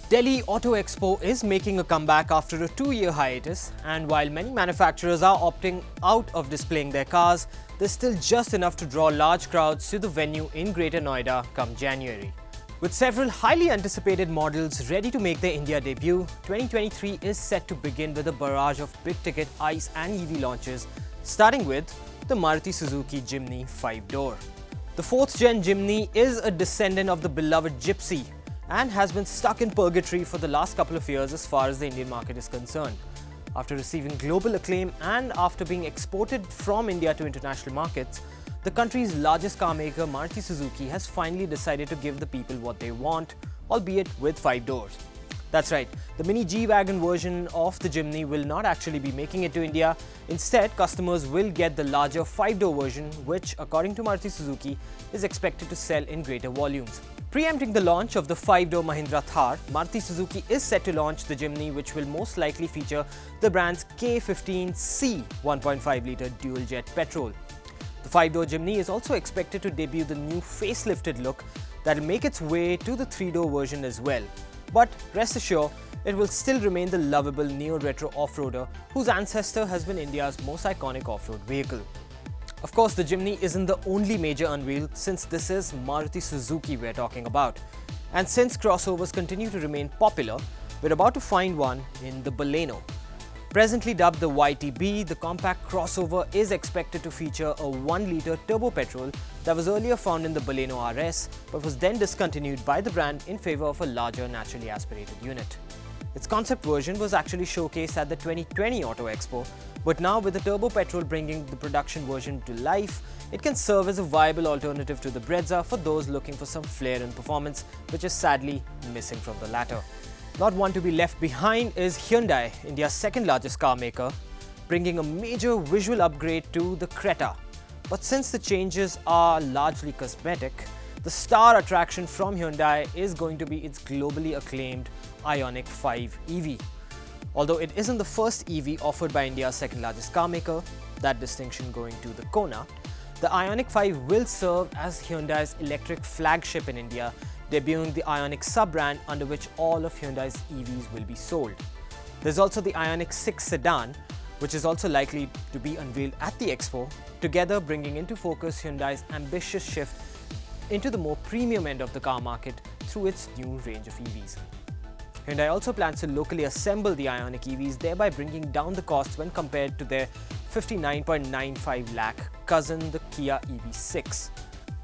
Delhi Auto Expo is making a comeback after a 2-year hiatus, and while many manufacturers are opting out of displaying their cars, there's still just enough to draw large crowds to the venue in Greater Noida come January. With several highly anticipated models ready to make their India debut, 2023 is set to begin with a barrage of big-ticket ICE and EV launches, starting with the Maruti Suzuki Jimny 5-door. The 4th-gen Jimny is a descendant of the beloved Gypsy and has been stuck in purgatory for the last couple of years as far as the Indian market is concerned. After receiving global acclaim and after being exported from India to international markets, the country's largest car maker, Maruti Suzuki, has finally decided to give the people what they want, albeit with 5 doors. That's right, the mini G-Wagon version of the Jimny will not actually be making it to India. Instead, customers will get the larger 5-door version, which, according to Maruti Suzuki, is expected to sell in greater volumes. Preempting the launch of the 5-door Mahindra Thar, Maruti Suzuki is set to launch the Jimny, which will most likely feature the brand's K15C 1.5-litre dual-jet petrol. The 5-door Jimny is also expected to debut the new facelifted look that will make its way to the 3-door version as well. But rest assured, it will still remain the lovable neo-retro off-roader whose ancestor has been India's most iconic off-road vehicle. Of course, the Jimny isn't the only major unveil, since this is Maruti Suzuki we're talking about. And since crossovers continue to remain popular, we're about to find one in the Baleno. Presently dubbed the YTB, the compact crossover is expected to feature a 1-litre turbo petrol that was earlier found in the Baleno RS but was then discontinued by the brand in favour of a larger naturally aspirated unit. Its concept version was actually showcased at the 2020 Auto Expo, but now with the turbo petrol bringing the production version to life, it can serve as a viable alternative to the Brezza for those looking for some flair and performance, which is sadly missing from the latter. Not one to be left behind is Hyundai, India's second largest car maker, bringing a major visual upgrade to the Creta. But since the changes are largely cosmetic, the star attraction from Hyundai is going to be its globally acclaimed Ioniq 5 EV. Although it isn't the first EV offered by India's second largest car maker, that distinction going to the Kona, the Ioniq 5 will serve as Hyundai's electric flagship in India, debuting the Ioniq sub-brand under which all of Hyundai's EVs will be sold. There's also the Ioniq 6 sedan, which is also likely to be unveiled at the Expo, together bringing into focus Hyundai's ambitious shift into the more premium end of the car market through its new range of EVs. Hyundai also plans to locally assemble the Ioniq EVs, thereby bringing down the cost when compared to their 59.95 lakh cousin, the Kia EV6.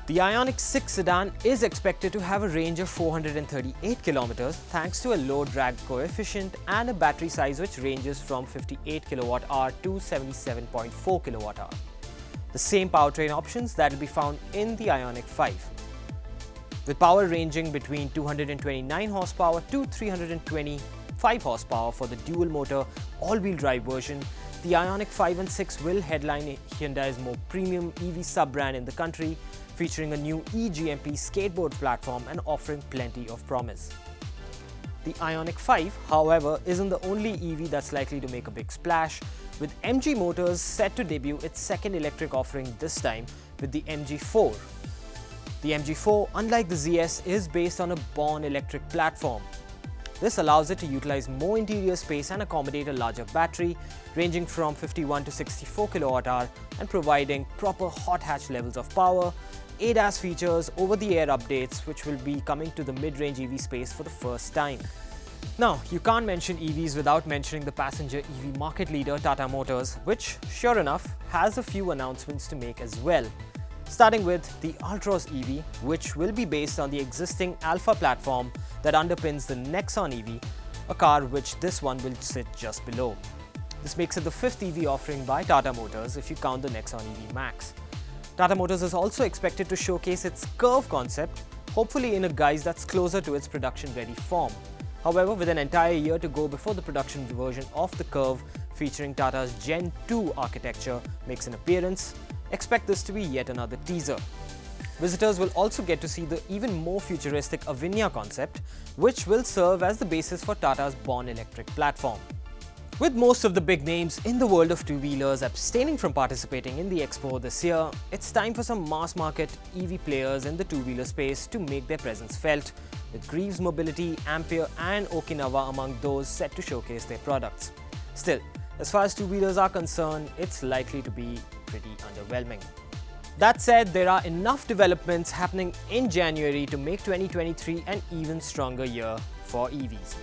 The Ioniq 6 sedan is expected to have a range of 438 km thanks to a low drag coefficient and a battery size which ranges from 58 kWh to 77.4 kWh. The same powertrain options that will be found in the Ioniq 5. With power ranging between 229 horsepower to 325 horsepower for the dual-motor all-wheel drive version, the Ioniq 5 and 6 will headline Hyundai's more premium EV sub-brand in the country, featuring a new eGMP skateboard platform and offering plenty of promise. The Ioniq 5, however, isn't the only EV that's likely to make a big splash, with MG Motors set to debut its second electric offering this time with the MG4. The MG4, unlike the ZS, is based on a born electric platform. This allows it to utilize more interior space and accommodate a larger battery, ranging from 51 to 64 kWh and providing proper hot hatch levels of power, ADAS features, over-the-air updates, which will be coming to the mid-range EV space for the first time. Now, you can't mention EVs without mentioning the passenger EV market leader Tata Motors, which, sure enough, has a few announcements to make as well. Starting with the Altroz EV, which will be based on the existing Alpha platform that underpins the Nexon EV, a car which this one will sit just below. This makes it the 5th EV offering by Tata Motors if you count the Nexon EV Max. Tata Motors is also expected to showcase its Curve concept, hopefully in a guise that's closer to its production-ready form. However, with an entire year to go before the production version of the Curve featuring Tata's Gen 2 architecture makes an appearance, expect this to be yet another teaser. Visitors will also get to see the even more futuristic Avinya concept, which will serve as the basis for Tata's Born Electric platform. With most of the big names in the world of two-wheelers abstaining from participating in the Expo this year, it's time for some mass-market EV players in the two-wheeler space to make their presence felt, with Greaves Mobility, Ampere and Okinawa among those set to showcase their products. Still, as far as two-wheelers are concerned, it's likely to be pretty underwhelming. That said, there are enough developments happening in January to make 2023 an even stronger year for EVs.